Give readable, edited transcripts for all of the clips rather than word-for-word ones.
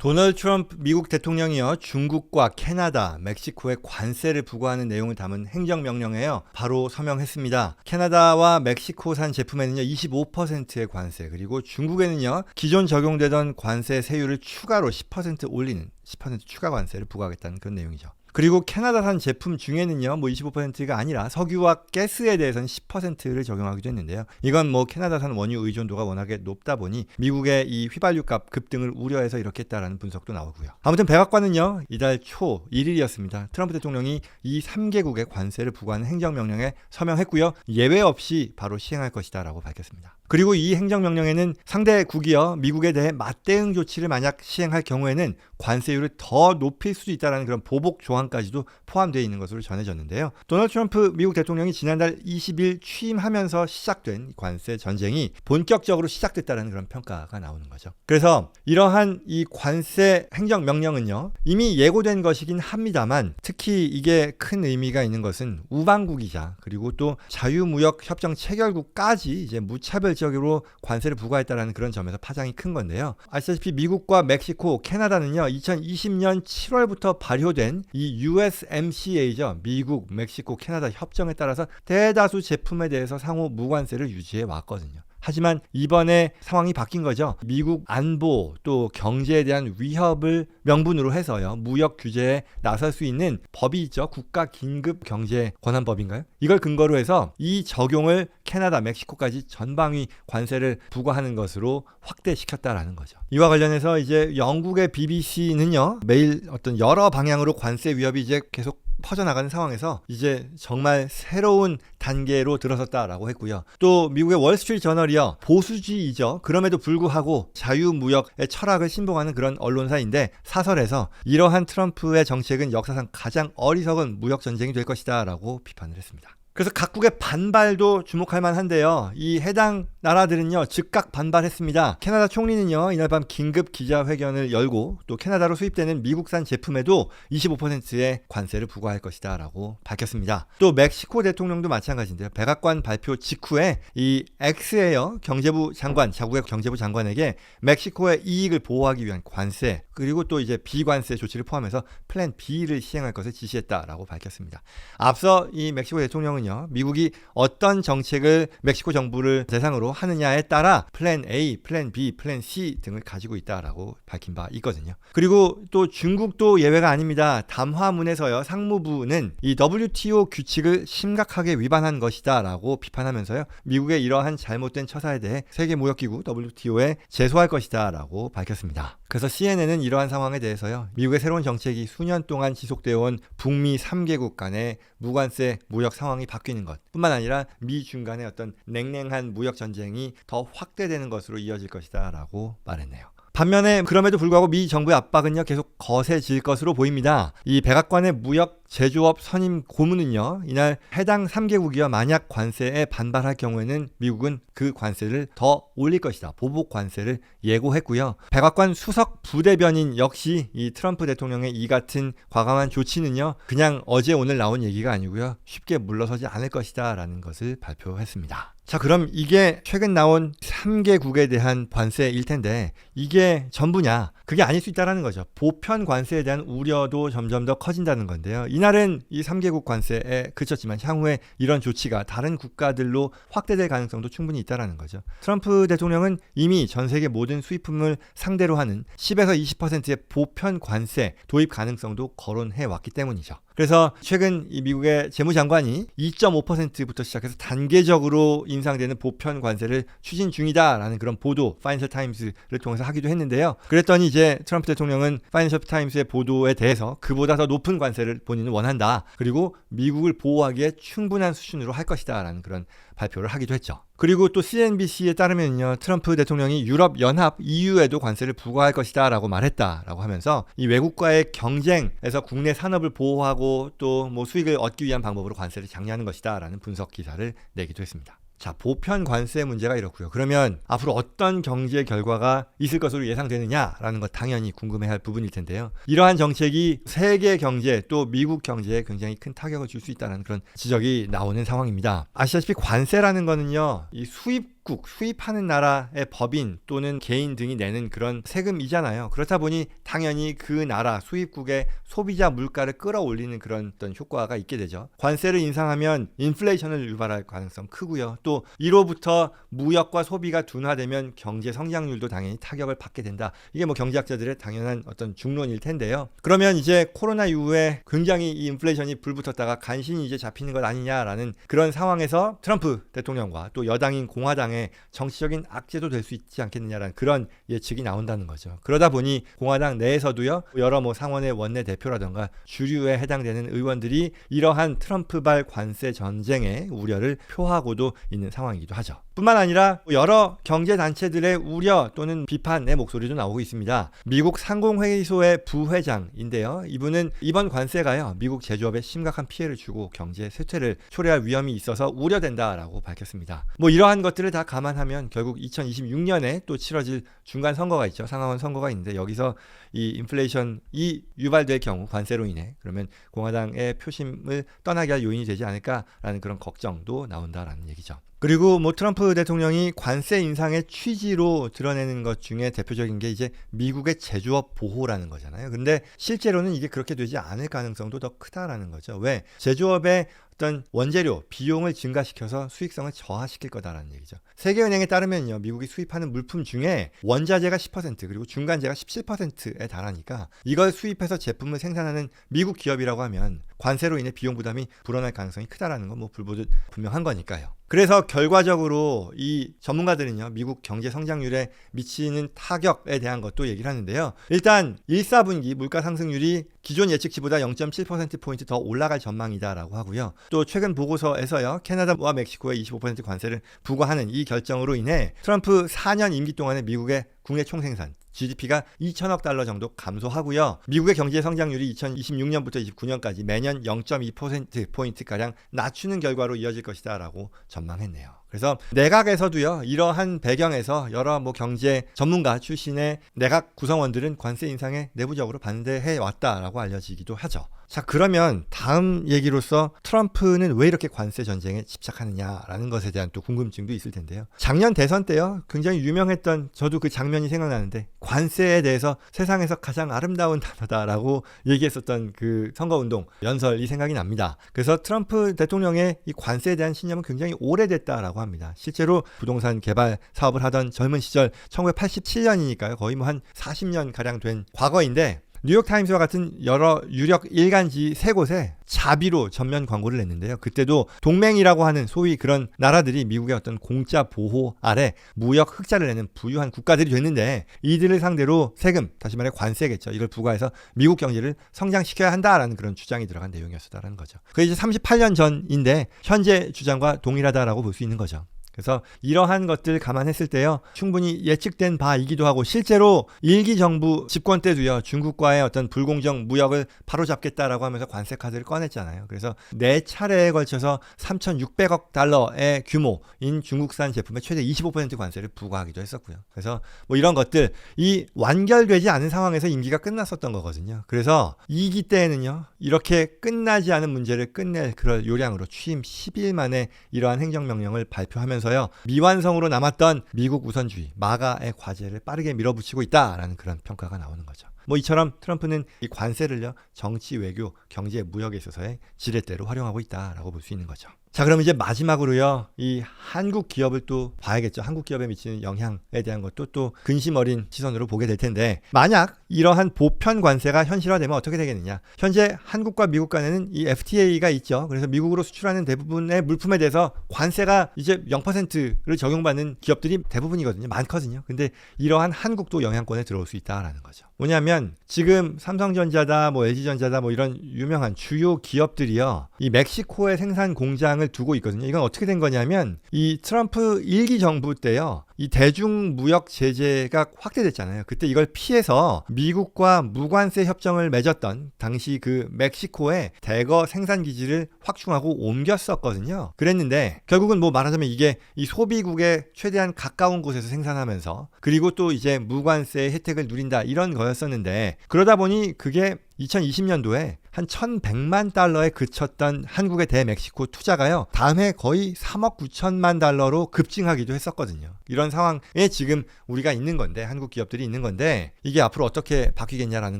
도널드 트럼프 미국 대통령이요, 중국과 캐나다, 멕시코에 관세를 부과하는 내용을 담은 행정명령에요, 바로 서명했습니다. 캐나다와 멕시코산 제품에는요 25%의 관세, 그리고 중국에는요 기존 적용되던 관세 세율을 추가로 10% 올리는 10% 추가 관세를 부과하겠다는 그런 내용이죠. 그리고 캐나다산 제품 중에는요 25%가 아니라 석유와 가스에 대해서는 10%를 적용하기도 했는데요. 이건 캐나다산 원유 의존도가 워낙에 높다 보니 미국의 이 휘발유값 급등을 우려해서 이렇게 했다라는 분석도 나오고요. 아무튼 백악관은요 이달 초 1일이었습니다. 트럼프 대통령이 이 3개국의 관세를 부과하는 행정명령에 서명했고요. 예외 없이 바로 시행할 것이다 라고 밝혔습니다. 그리고 이 행정명령에는 상대국이요 미국에 대해 맞대응 조치를 만약 시행할 경우에는 관세율을 더 높일 수도 있다는 그런 보복 조항까지도 포함되어 있는 것으로 전해졌는데요. 도널드 트럼프 미국 대통령이 지난달 20일 취임하면서 시작된 관세 전쟁이 본격적으로 시작됐다는 그런 평가가 나오는 거죠. 그래서 이러한 이 관세 행정명령은요 이미 예고된 것이긴 합니다만, 특히 이게 큰 의미가 있는 것은 우방국이자 그리고 또 자유무역협정 체결국까지 이제 무차별적으로 관세를 부과했다는 그런 점에서 파장이 큰 건데요. 아시다시피 미국과 멕시코, 캐나다는요 2020년 7월부터 발효된 이 USMCA죠. 미국, 멕시코, 캐나다 협정에 따라서 대다수 제품에 대해서 상호 무관세를 유지해 왔거든요. 하지만 이번에 상황이 바뀐 거죠. 미국 안보 또 경제에 대한 위협을 명분으로 해서요 무역 규제에 나설 수 있는 법이 있죠. 국가 긴급 경제 권한법인가요? 이걸 근거로 해서 이 적용을 캐나다, 멕시코까지 전방위 관세를 부과하는 것으로 확대시켰다라는 거죠. 이와 관련해서 이제 영국의 BBC는요 매일 어떤 여러 방향으로 관세 위협이 이제 계속 퍼져나가는 상황에서 이제 정말 새로운 단계로 들어섰다라고 했고요. 또 미국의 월스트리트 저널이요 보수주의이죠. 그럼에도 불구하고 자유무역의 철학을 신봉하는 그런 언론사인데 사설에서 이러한 트럼프의 정책은 역사상 가장 어리석은 무역전쟁이 될 것이다 라고 비판을 했습니다. 그래서 각국의 반발도 주목할 만한데요. 이 해당 나라들은요 즉각 반발했습니다. 캐나다 총리는요 이날 밤 긴급 기자회견을 열고 또 캐나다로 수입되는 미국산 제품에도 25%의 관세를 부과할 것이다 라고 밝혔습니다. 또 멕시코 대통령도 마찬가지인데요. 백악관 발표 직후에 이 엑스에어 경제부 장관, 자국의 경제부 장관에게 멕시코의 이익을 보호하기 위한 관세, 그리고 또 이제 비관세 조치를 포함해서 플랜 B를 시행할 것을 지시했다라고 밝혔습니다. 앞서 이 멕시코 대통령은요 미국이 어떤 정책을 멕시코 정부를 대상으로 하느냐에 따라 플랜 A, 플랜 B, 플랜 C 등을 가지고 있다라고 밝힌 바 있거든요. 그리고 또 중국도 예외가 아닙니다. 담화문에서요 상무부는 이 WTO 규칙을 심각하게 위반한 것이다 라고 비판하면서요 미국의 이러한 잘못된 처사에 대해 세계무역기구 WTO에 제소할 것이다 라고 밝혔습니다. 그래서 CNN은 이러한 상황에 대해서요 미국의 새로운 정책이 수년 동안 지속되어 온 북미 3개국 간의 무관세 무역 상황이 바뀌는 것 뿐만 아니라 미중 간의 어떤 냉랭한 무역 전쟁이 더 확대되는 것으로 이어질 것이다 라고 말했네요. 반면에 그럼에도 불구하고 미 정부의 압박은요 계속 거세질 것으로 보입니다. 이 백악관의 무역 제조업 선임 고문은요 이날 해당 3개국이요 만약 관세에 반발할 경우에는 미국은 그 관세를 더 올릴 것이다, 보복 관세를 예고했고요. 백악관 수석 부대변인 역시 이 트럼프 대통령의 이 같은 과감한 조치는요 그냥 어제 오늘 나온 얘기가 아니고요 쉽게 물러서지 않을 것이다 라는 것을 발표했습니다. 자, 그럼 이게 최근 나온 3개국에 대한 관세일 텐데 이게 전부냐? 그게 아닐 수 있다는 거죠. 보편 관세에 대한 우려도 점점 더 커진다는 건데요. 이날은 이 3개국 관세에 그쳤지만 향후에 이런 조치가 다른 국가들로 확대될 가능성도 충분히 있다는 거죠. 트럼프 대통령은 이미 전 세계 모든 수입품을 상대로 하는 10에서 20%의 보편 관세 도입 가능성도 거론해 왔기 때문이죠. 그래서 최근 이 미국의 재무장관이 2.5%부터 시작해서 단계적으로 인상되는 보편 관세를 추진 중이다라는 그런 보도 파이낸셜 타임스를 통해서 하기도 했는데요. 그랬더니 이제 트럼프 대통령은 파이낸셜 타임스의 보도에 대해서 그보다 더 높은 관세를 본인은 원한다. 그리고 미국을 보호하기에 충분한 수준으로 할 것이다 라는 그런 발표를 하기도 했죠. 그리고 또 CNBC에 따르면요 트럼프 대통령이 유럽연합 EU에도 관세를 부과할 것이다 라고 말했다라고 하면서 이 외국과의 경쟁에서 국내 산업을 보호하고 또 수익을 얻기 위한 방법으로 관세를 장려하는 것이다 라는 분석 기사를 내기도 했습니다. 자, 보편 관세 문제가 이렇고요. 그러면 앞으로 어떤 경제 결과가 있을 것으로 예상되느냐라는 것 당연히 궁금해할 부분일 텐데요. 이러한 정책이 세계 경제 또 미국 경제에 굉장히 큰 타격을 줄 수 있다는 그런 지적이 나오는 상황입니다. 아시다시피 관세라는 거는요, 이 수입 수입하는 나라의 법인 또는 개인 등이 내는 그런 세금이잖아요. 그렇다 보니 당연히 그 나라 수입국의 소비자 물가를 끌어올리는 그런 어떤 효과가 있게 되죠. 관세를 인상하면 인플레이션을 유발할 가능성 크고요. 또 이로부터 무역과 소비가 둔화되면 경제 성장률도 당연히 타격을 받게 된다. 이게 뭐 경제학자들의 당연한 어떤 중론일 텐데요. 그러면 이제 코로나 이후에 굉장히 이 인플레이션이 불붙었다가 간신히 이제 잡히는 것 아니냐라는 그런 상황에서 트럼프 대통령과 또 여당인 공화당의 정치적인 악재도 될 수 있지 않겠느냐라는 그런 예측이 나온다는 거죠. 그러다 보니 공화당 내에서도요, 여러 뭐 상원의 원내 대표라던가 주류에 해당되는 의원들이 이러한 트럼프발 관세 전쟁의 우려를 표하고도 있는 상황이기도 하죠. 뿐만 아니라 여러 경제 단체들의 우려 또는 비판의 목소리도 나오고 있습니다. 미국 상공회의소의 부회장인데요. 이분은 이번 관세가요, 미국 제조업에 심각한 피해를 주고 경제 쇠퇴를 초래할 위험이 있어서 우려된다라고 밝혔습니다. 뭐 이러한 것들을 다 감안하면 결국 2026년에 또 치러질 중간 선거가 있죠. 상하원 선거가 있는데 여기서 이 인플레이션이 유발될 경우 관세로 인해 그러면 공화당의 표심을 떠나게 할 요인이 되지 않을까라는 그런 걱정도 나온다라는 얘기죠. 그리고 뭐 트럼프 대통령이 관세 인상의 취지로 드러내는 것 중에 대표적인 게 이제 미국의 제조업 보호라는 거잖아요. 근데 실제로는 이게 그렇게 되지 않을 가능성도 더 크다라는 거죠. 왜? 제조업의 어떤 원재료, 비용을 증가시켜서 수익성을 저하시킬 거다라는 얘기죠. 세계은행에 따르면요, 미국이 수입하는 물품 중에 원자재가 10% 그리고 중간재가 17%에 달하니까 이걸 수입해서 제품을 생산하는 미국 기업이라고 하면 관세로 인해 비용 부담이 불어날 가능성이 크다라는 건 뭐 불보듯 분명한 거니까요. 그래서 결과적으로 이 전문가들은요, 미국 경제 성장률에 미치는 타격에 대한 것도 얘기를 하는데요. 일단 1, 4분기 물가 상승률이 기존 예측치보다 0.7%포인트 더 올라갈 전망이다라고 하고요. 또 최근 보고서에서요, 캐나다와 멕시코에 25% 관세를 부과하는 이 결정으로 인해 트럼프 4년 임기 동안에 미국의 국내 총생산 GDP가 2천억 달러 정도 감소하고요. 미국의 경제 성장률이 2026년부터 29년까지 매년 0.2%포인트가량 낮추는 결과로 이어질 것이다 라고 전망했네요. 그래서 내각에서도요, 이러한 배경에서 여러 뭐 경제 전문가 출신의 내각 구성원들은 관세 인상에 내부적으로 반대해 왔다라고 알려지기도 하죠. 자, 그러면 다음 얘기로서 트럼프는 왜 이렇게 관세 전쟁에 집착하느냐라는 것에 대한 또 궁금증도 있을 텐데요. 작년 대선 때요, 굉장히 유명했던, 저도 그 장면이 생각나는데, 관세에 대해서 세상에서 가장 아름다운 단어다라고 얘기했었던 그 선거운동 연설이 생각이 납니다. 그래서 트럼프 대통령의 이 관세에 대한 신념은 굉장히 오래됐다라고 합니다. 실제로 부동산 개발 사업을 하던 젊은 시절 1987년이니까요. 거의 뭐 한 40년 가량 된 과거인데, 뉴욕타임스와 같은 여러 유력 일간지 3곳에 자비로 전면 광고를 냈는데요. 그때도 동맹이라고 하는 소위 그런 나라들이 미국의 어떤 공짜 보호 아래 무역 흑자를 내는 부유한 국가들이 됐는데, 이들을 상대로 세금, 다시 말해 관세겠죠, 이걸 부과해서 미국 경제를 성장시켜야 한다라는 그런 주장이 들어간 내용이었다라는 거죠. 그게 이제 38년 전인데 현재 주장과 동일하다라고 볼 수 있는 거죠. 그래서 이러한 것들 감안했을 때요, 충분히 예측된 바이기도 하고, 실제로 일기 정부 집권 때도요, 중국과의 어떤 불공정 무역을 바로잡겠다라고 하면서 관세 카드를 꺼냈잖아요. 그래서 4차례에 걸쳐서 3,600억 달러의 규모인 중국산 제품에 최대 25% 관세를 부과하기도 했었고요. 그래서 뭐 이런 것들, 이 완결되지 않은 상황에서 임기가 끝났었던 거거든요. 그래서 2기 때에는요, 이렇게 끝나지 않은 문제를 끝낼 그럴 요량으로 취임 10일 만에 이러한 행정명령을 발표하면서 미완성으로 남았던 미국 우선주의, 마가의 과제를 빠르게 밀어붙이고 있다라는 그런 평가가 나오는 거죠. 뭐 이처럼 트럼프는 이 관세를요, 정치, 외교, 경제, 무역에 있어서의 지렛대로 활용하고 있다라고 볼 수 있는 거죠. 자, 그럼 이제 마지막으로요, 이 한국 기업을 또 봐야겠죠. 한국 기업에 미치는 영향에 대한 것도 또 근심 어린 시선으로 보게 될 텐데, 만약 이러한 보편 관세가 현실화되면 어떻게 되겠느냐. 현재 한국과 미국 간에는 이 FTA가 있죠. 그래서 미국으로 수출하는 대부분의 물품에 대해서 관세가 이제 0%를 적용받는 기업들이 대부분이거든요. 많거든요. 근데 이러한 한국도 영향권에 들어올 수 있다라는 거죠. 뭐냐면 지금 삼성전자다, 뭐 LG전자다, 뭐 이런 유명한 주요 기업들이요, 이 멕시코에 생산 공장을 두고 있거든요. 이건 어떻게 된 거냐면, 이 트럼프 1기 정부 때요, 이 대중무역 제재가 확대됐잖아요. 그때 이걸 피해서 미국과 무관세 협정을 맺었던 당시 그 멕시코에 대거 생산 기지를 확충하고 옮겼었거든요. 그랬는데 결국은 뭐 말하자면 이게 이 소비국에 최대한 가까운 곳에서 생산하면서, 그리고 또 이제 무관세 혜택을 누린다, 이런 거였었는데, 그러다 보니 그게 2020년도에 한 1,100만 달러에 그쳤던 한국의 대멕시코 투자가요, 다음해 거의 3억 9천만 달러로 급증하기도 했었거든요. 이런 상황에 지금 우리가 있는 건데, 한국 기업들이 있는 건데, 이게 앞으로 어떻게 바뀌겠냐라는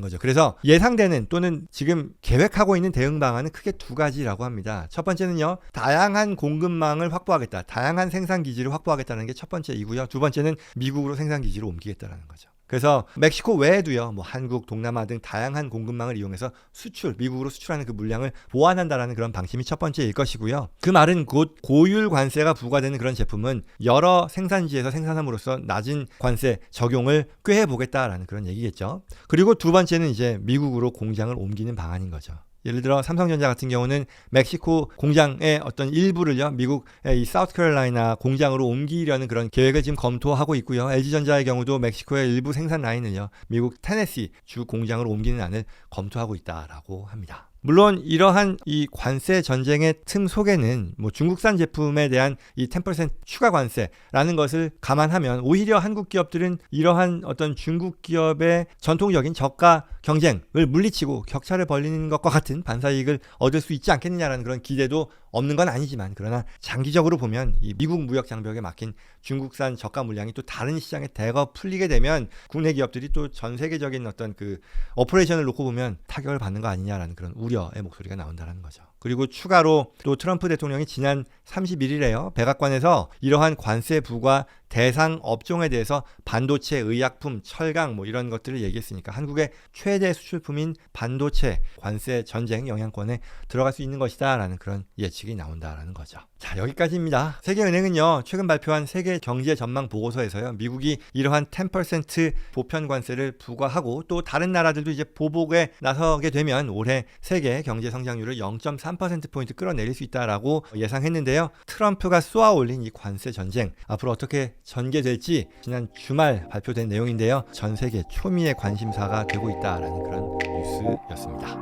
거죠. 그래서 예상되는 또는 지금 계획하고 있는 대응 방안은 크게 두 가지라고 합니다. 첫 번째는요, 다양한 공급망을 확보하겠다, 다양한 생산 기지를 확보하겠다는 게 첫 번째이고요. 두 번째는 미국으로 생산 기지를 옮기겠다라는 거죠. 그래서 멕시코 외에도요, 뭐 한국, 동남아 등 다양한 공급망을 이용해서 미국으로 수출하는 그 물량을 보완한다라는 그런 방침이 첫 번째일 것이고요. 그 말은 곧 고율 관세가 부과되는 그런 제품은 여러 생산지에서 생산함으로써 낮은 관세 적용을 꾀해 보겠다라는 그런 얘기겠죠. 그리고 두 번째는 이제 미국으로 공장을 옮기는 방안인 거죠. 예를 들어 삼성전자 같은 경우는 멕시코 공장의 어떤 일부를요, 미국의 이 사우스캐롤라이나 공장으로 옮기려는 그런 계획을 지금 검토하고 있고요. LG전자의 경우도 멕시코의 일부 생산 라인을요, 미국 테네시 주 공장으로 옮기는 안을 검토하고 있다라고 합니다. 물론 이러한 이 관세 전쟁의 틈 속에는 뭐 중국산 제품에 대한 이 10% 추가 관세라는 것을 감안하면 오히려 한국 기업들은 이러한 어떤 중국 기업의 전통적인 저가 경쟁을 물리치고 격차를 벌리는 것과 같은 반사이익을 얻을 수 있지 않겠느냐라는 그런 기대도 없는 건 아니지만, 그러나 장기적으로 보면 이 미국 무역 장벽에 막힌 중국산 저가 물량이 또 다른 시장에 대거 풀리게 되면 국내 기업들이 또 전 세계적인 어떤 그 오퍼레이션을 놓고 보면 타격을 받는 거 아니냐라는 그런 우려의 목소리가 나온다는 거죠. 그리고 추가로 또 트럼프 대통령이 지난 31일에요, 백악관에서 이러한 관세 부과 대상 업종에 대해서 반도체, 의약품, 철강 뭐 이런 것들을 얘기했으니까 한국의 최대 수출품인 반도체 관세 전쟁 영향권에 들어갈 수 있는 것이다 라는 그런 예측이 나온다라는 거죠. 자, 여기까지입니다. 세계은행은요, 최근 발표한 세계 경제 전망 보고서에서요, 미국이 이러한 10% 보편 관세를 부과하고 또 다른 나라들도 이제 보복에 나서게 되면 올해 세계 경제 성장률을 0.3%포인트 끌어내릴 수 있다라고 예상했는데요. 트럼프가 쏘아올린 이 관세 전쟁 앞으로 어떻게 전개될지 지난 주말 발표된 내용인데요, 전 세계 초미의 관심사가 되고 있다라는 그런 뉴스였습니다.